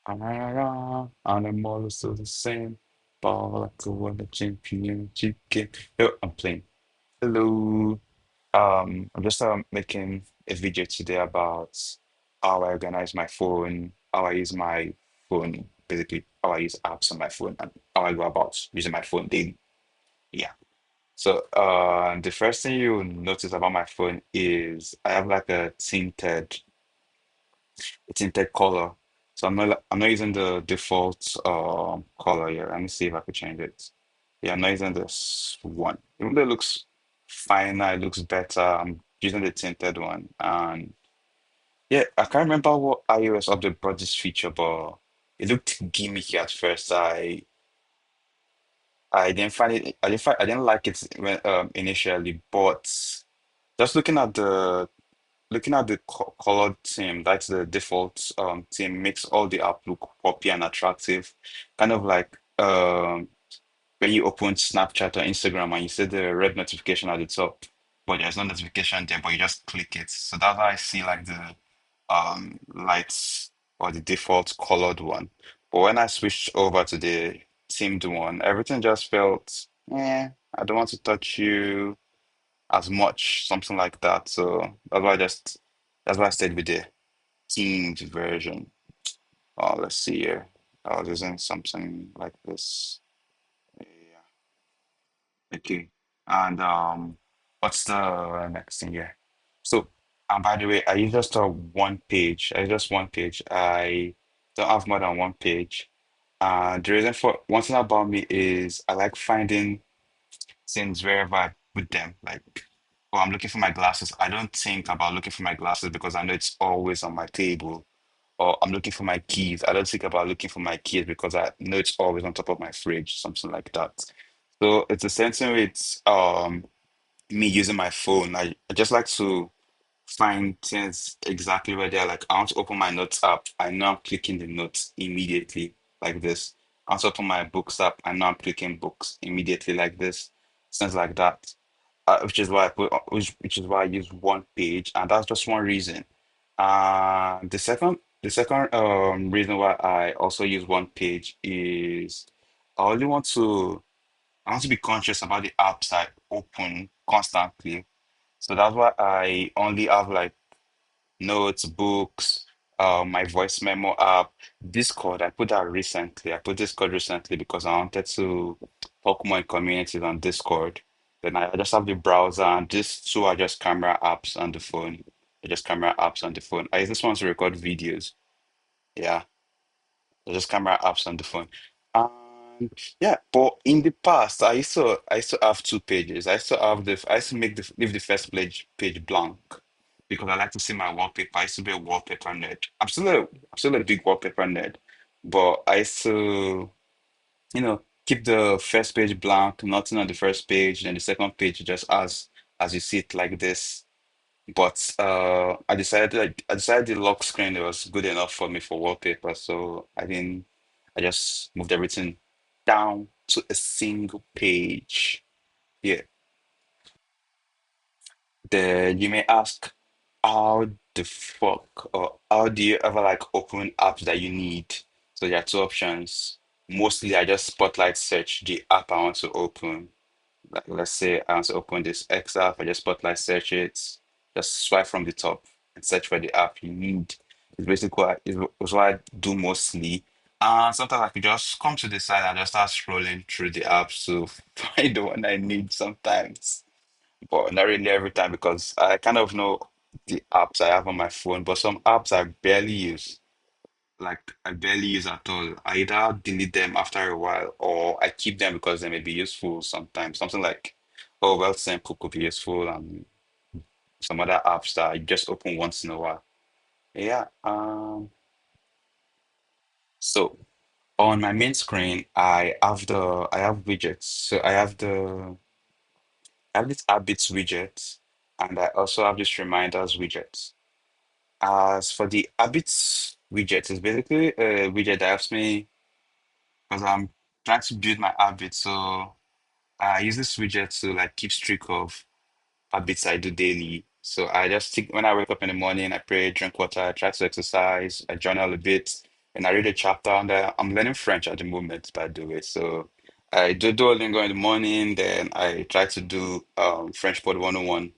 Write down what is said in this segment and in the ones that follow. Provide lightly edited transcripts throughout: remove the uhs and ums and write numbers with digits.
And I'm all still the same. Ball like a won the champion chicken. Yo, I'm playing. Hello. I'm just making a video today about how I organize my phone, how I use my phone, basically how I use apps on my phone, and how I go about using my phone daily. Yeah. So, the first thing you notice about my phone is I have like a tinted color. So I'm not using the default color here. Let me see if I could change it. Yeah, I'm not using this one. Even though it looks finer, it looks better. I'm using the tinted one. And yeah, I can't remember what iOS update brought this feature, but it looked gimmicky at first. I didn't find it. I didn't like it when initially, but just looking at the colored theme, that's the default theme, makes all the app look poppy and attractive. Kind of like when you open Snapchat or Instagram and you see the red notification at the top, but there's no notification there, but you just click it. So that's how I see like the lights or the default colored one. But when I switched over to the themed one, everything just felt, I don't want to touch you as much, something like that. So that's why I stayed with the themed version. Let's see here. I was using something like this. Yeah. Okay. And what's the next thing here? So, and by the way, I use just one page. I use just one page. I don't have more than one page. The reason for one thing about me is I like finding things wherever I put them. Like, oh, I'm looking for my glasses. I don't think about looking for my glasses because I know it's always on my table. Or I'm looking for my keys. I don't think about looking for my keys because I know it's always on top of my fridge, something like that. So it's the same thing with me using my phone. I just like to find things exactly where they are. Like I want to open my notes app. I know I'm clicking the notes immediately like this. I want to open my books app. I know I'm clicking books immediately like this. Things like that. Which is why I use one page, and that's just one reason. The second reason why I also use one page is I only want to I want to be conscious about the apps I open constantly. So that's why I only have like notes, books, my voice memo app, Discord. I put that recently. I put Discord recently because I wanted to talk more in communities on Discord. Then I just have the browser, and these two are just camera apps on the phone. They're just camera apps on the phone. I use this one to record videos. Yeah, they're just camera apps on the phone. And yeah, but in the past, I used to have two pages. I used to leave the first page blank because I like to see my wallpaper. I used to be a wallpaper nerd. I'm still a big wallpaper nerd, but I used to, keep the first page blank, nothing on the first page, then the second page just as you see it like this. But I decided the lock screen was good enough for me for wallpaper, so I just moved everything down to a single page. Yeah. Then you may ask, how the fuck, or how do you ever like open apps that you need? So there are two options. Mostly I just spotlight search the app I want to open. Like let's say I want to open this X app, I just spotlight search it, just swipe from the top and search for the app you need. It's basically what I do mostly. And sometimes I could just come to the side and just start scrolling through the apps to find the one I need sometimes. But not really every time because I kind of know the apps I have on my phone, but some apps I barely use. Like I barely use at all. I either delete them after a while or I keep them because they may be useful sometimes. Something like oh well simple could be useful and some other apps that I just open once in a while. Yeah. So on my main screen I have widgets. So I have this habits widget and I also have this reminders widget. As for the habits widget, it's basically a widget that helps me because I'm trying to build my habits. So I use this widget to like keep streak of habits I do daily. So I just think when I wake up in the morning, I pray, drink water, I try to exercise, I journal a bit. and I read a chapter, and I'm learning French at the moment, by the way. So I do Duolingo in the morning, then I try to do French Pod 101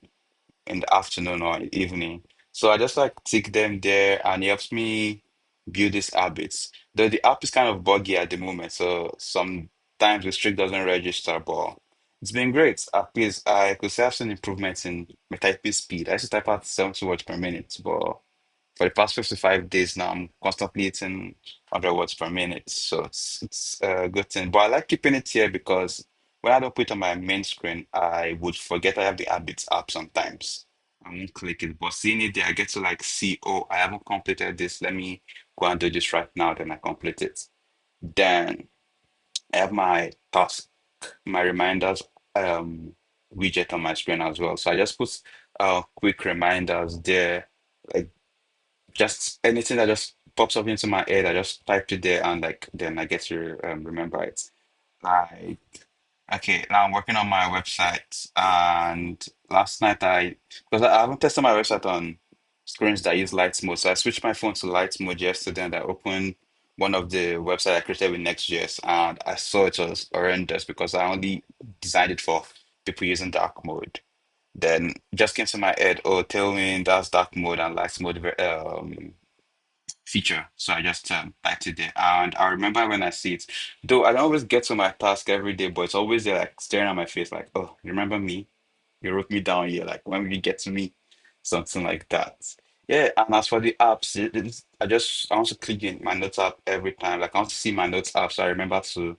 in the afternoon or evening. So I just like tick them there, and it helps me build these habits. Though the app is kind of buggy at the moment, so sometimes the streak doesn't register, but it's been great. At least I could say I've seen improvements in my typing speed. I used to type out 70 words per minute, but for the past 55 days now, I'm constantly hitting 100 words per minute. So it's a good thing. But I like keeping it here because when I don't put it on my main screen, I would forget I have the habits app sometimes. I won't click it. But seeing it there, I get to like see, oh, I haven't completed this. Let me go and do this right now. Then I complete it. Then I have my task, my reminders widget on my screen as well. So I just put quick reminders there, like just anything that just pops up into my head, I just type it there and like then I get to remember it. Like, okay, now I'm working on my website, and last night because I haven't tested my website on screens that use light mode, so I switched my phone to light mode yesterday, and I opened one of the website I created with Next.js, and I saw it was horrendous because I only designed it for people using dark mode. Then it just came to my head, oh, tell me that's dark mode and light mode feature. So I just typed it there. And I remember when I see it, though I don't always get to my task every day, but it's always there, like staring at my face, like, oh, you remember me? You wrote me down here. Like, when will you get to me? Something like that. Yeah, and as for the apps, I want to click in my notes app every time. Like, I want to see my notes app, so I remember to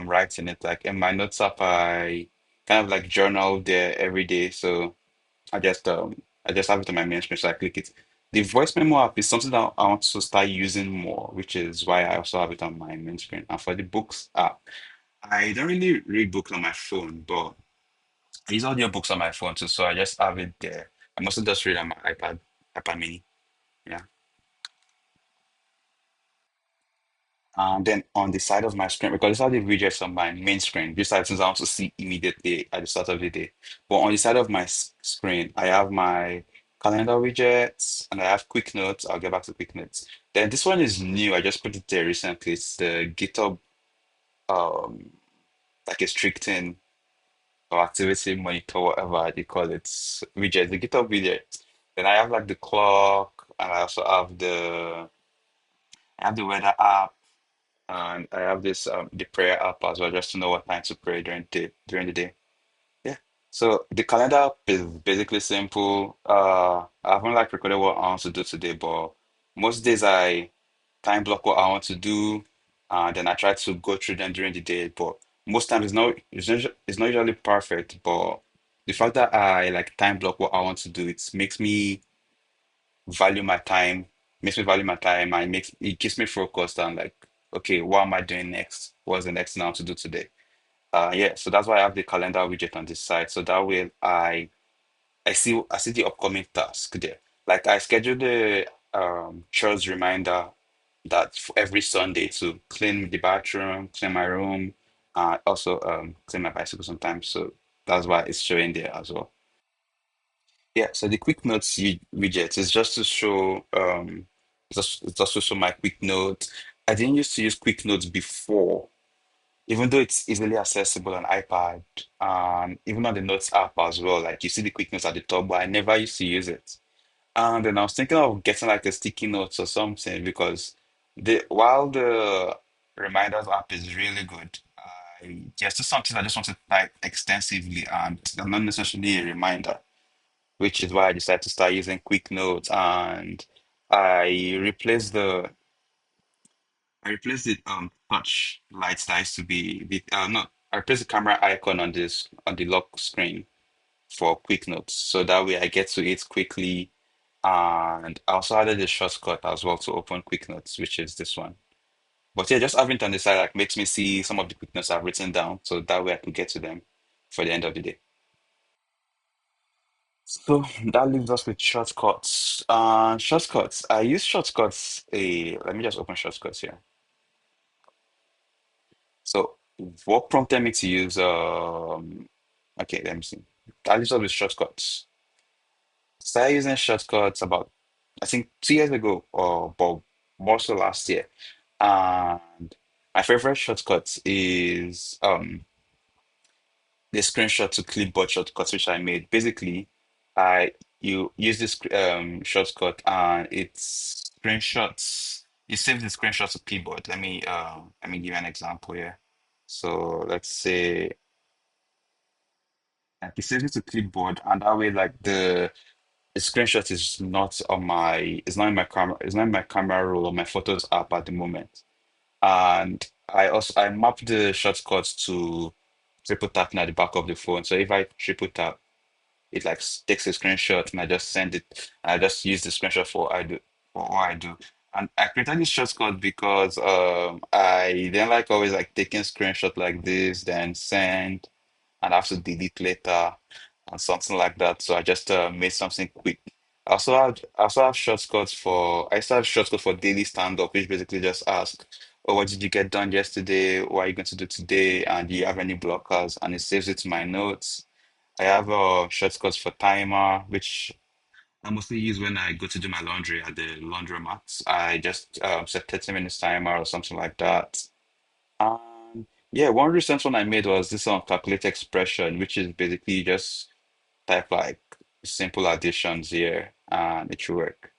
write in it. Like, in my notes app, I kind of like journal there every day. So I just have it on my main screen, so I click it. The voice memo app is something that I want to start using more, which is why I also have it on my main screen. And for the books app, I don't really read books on my phone, but I use audiobooks on my phone too, so I just have it there. I mostly just read on my iPad mini. Yeah. And then on the side of my screen, because these are the widgets on my main screen, these are things I want to see immediately at the start of the day. But on the side of my screen, I have my calendar widgets and I have quick notes. I'll get back to quick notes. Then this one is new. I just put it there recently. It's the GitHub, um, like a strict thing or activity monitor, whatever you call it, widget, the GitHub widget. Then I have like the clock, and I also have I have the weather app. And I have this the prayer app as well, just to know what time to pray during the day. Yeah. So the calendar app is basically simple. I haven't like recorded what I want to do today, but most days I time block what I want to do, and then I try to go through them during the day. But most times it's not usually perfect. But the fact that I like time block what I want to do, it value my time, makes me value my time, and it keeps me focused on like, okay, what am I doing next? What's the next thing I want to do today? Yeah, so that's why I have the calendar widget on this side. So that way I see the upcoming task there. Like I schedule the chores reminder that for every Sunday to clean the bathroom, clean my room, also clean my bicycle sometimes. So that's why it's showing there as well. Yeah, so the quick notes widget is just to show it's just to show my quick notes. I didn't used to use quick notes before, even though it's easily accessible on iPad and even on the Notes app as well. Like you see the quick notes at the top, but I never used to use it. And then I was thinking of getting like a sticky notes or something because while the reminders app is really good, there's just something I just want to type extensively and not necessarily a reminder, which is why I decided to start using quick notes and I replaced the I replaced the touch lights that used to be the no I replaced the camera icon on this on the lock screen for quick notes so that way I get to it quickly and I also added a shortcut as well to open quick notes, which is this one. But yeah, just having it on the side like makes me see some of the quick notes I've written down so that way I can get to them for the end of the day. So that leaves us with shortcuts. Shortcuts. I use shortcuts. Let me just open shortcuts here. So what prompted me to use okay, let me see. That leaves us with shortcuts. Started using shortcuts about I think 2 years ago or but more so last year. And my favorite shortcut is the screenshot to clipboard shortcut which I made. Basically, I you use this shortcut and it's screenshots. You save the screenshot to clipboard. Let me give you an example here. So let's say like you save it to clipboard and that way like the screenshot is not on my it's not in my camera it's not in my camera roll or my photos app at the moment. And I map the shortcuts to triple tapping at the back of the phone. So if I triple tap, it like takes a screenshot and I just send it. And I just use the screenshot for what I do. And I created this shortcut because I then like always like taking screenshot like this, then send and I have to delete later and something like that. So I just made something quick. I also have shortcuts for I also have shortcuts for daily stand-up, which basically just ask, oh, what did you get done yesterday? What are you going to do today? And do you have any blockers? And it saves it to my notes. I have shortcuts for timer, which I mostly use when I go to do my laundry at the laundromat. I just set 30 minutes timer or something like that. Yeah, one recent one I made was this calculate expression, which is basically just type like simple additions here and it should work.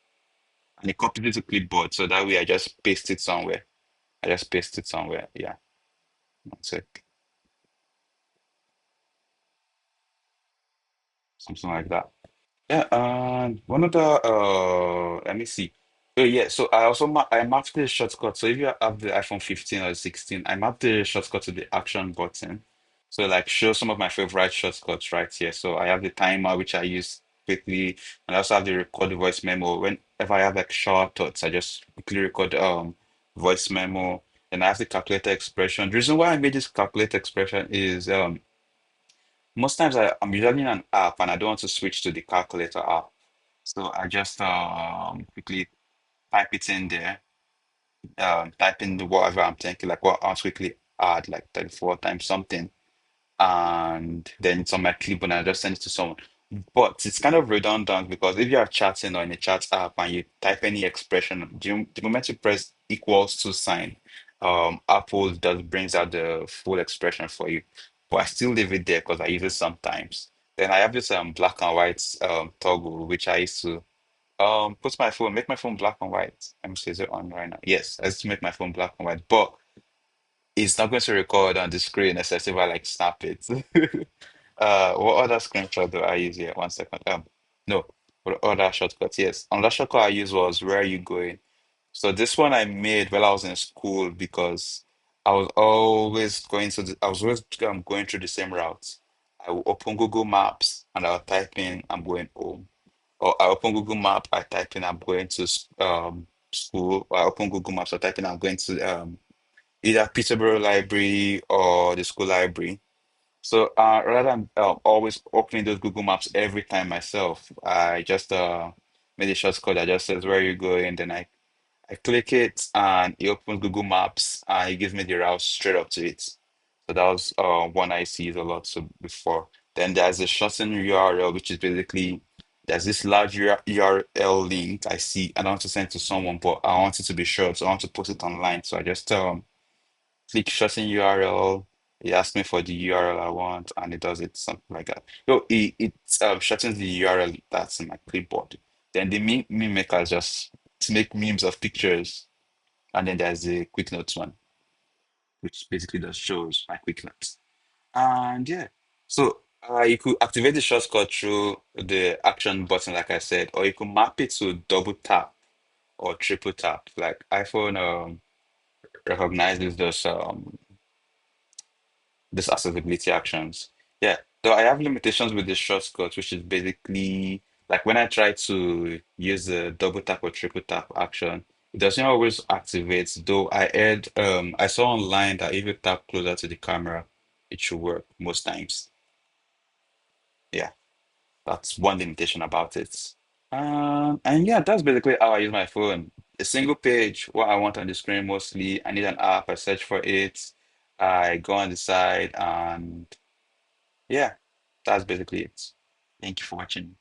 And it copies it to clipboard, so that way I just paste it somewhere. I just paste it somewhere. Yeah, that's it. Something like that. Yeah, and one of the let me see. Oh yeah, so I mapped the shortcut. So if you have the iPhone 15 or 16, I mapped the shortcut to the action button. So like show some of my favorite shortcuts right here. So I have the timer which I use quickly, and I also have the record voice memo. Whenever I have like short thoughts, I just quickly record voice memo. And I have the calculator expression. The reason why I made this calculator expression is most times I'm usually in an app and I don't want to switch to the calculator app. So I just quickly type it in there, type in the whatever I'm thinking, like what I'll quickly add, like 34 times something, and then it's on my clipboard and I just send it to someone. But it's kind of redundant because if you are chatting or in a chat app and you type any expression, the moment you press equals to sign, Apple just brings out the full expression for you. But I still leave it there because I use it sometimes. Then I have this black and white toggle which I used to make my phone black and white. Let me see, is it on right now? Yes, I used to make my phone black and white, but it's not going to record on the screen unless if I like snap it. What other screenshot do I use here? One second. No, what other shortcut? Yes, another shortcut I used was where are you going? So this one I made while I was in school because I was always going through the same route. I will open Google Maps and I'll type in I'm going home. Or I open Google Map, I type in I'm going to school. Or I open Google Maps, I type in I'm going to either Peterborough Library or the school library. So rather than always opening those Google Maps every time myself, I just made a shortcut that just says where you going. Then I click it and it opens Google Maps and it gives me the route straight up to it. So that was one I see a lot so before. Then there's a shortened URL, which is basically there's this large URL link I see and I want to send to someone, but I want it to be short, so I want to post it online. So I just click shorten URL. It asks me for the URL I want, and it does it something like that. So it shortens the URL that's in my clipboard. Then the meme maker is just to make memes of pictures, and then there's the quick notes one, which basically just shows my quick notes. And yeah, so you could activate the shortcut through the action button, like I said, or you could map it to double tap or triple tap. Like iPhone recognizes these accessibility actions. Yeah, though I have limitations with the shortcut, which is basically like when I try to use the double tap or triple tap action, it doesn't always activate. Though I saw online that if you tap closer to the camera, it should work most times. Yeah, that's one limitation about it. And yeah, that's basically how I use my phone. A single page, what I want on the screen mostly. I need an app, I search for it, I go on the side, and yeah, that's basically it. Thank you for watching.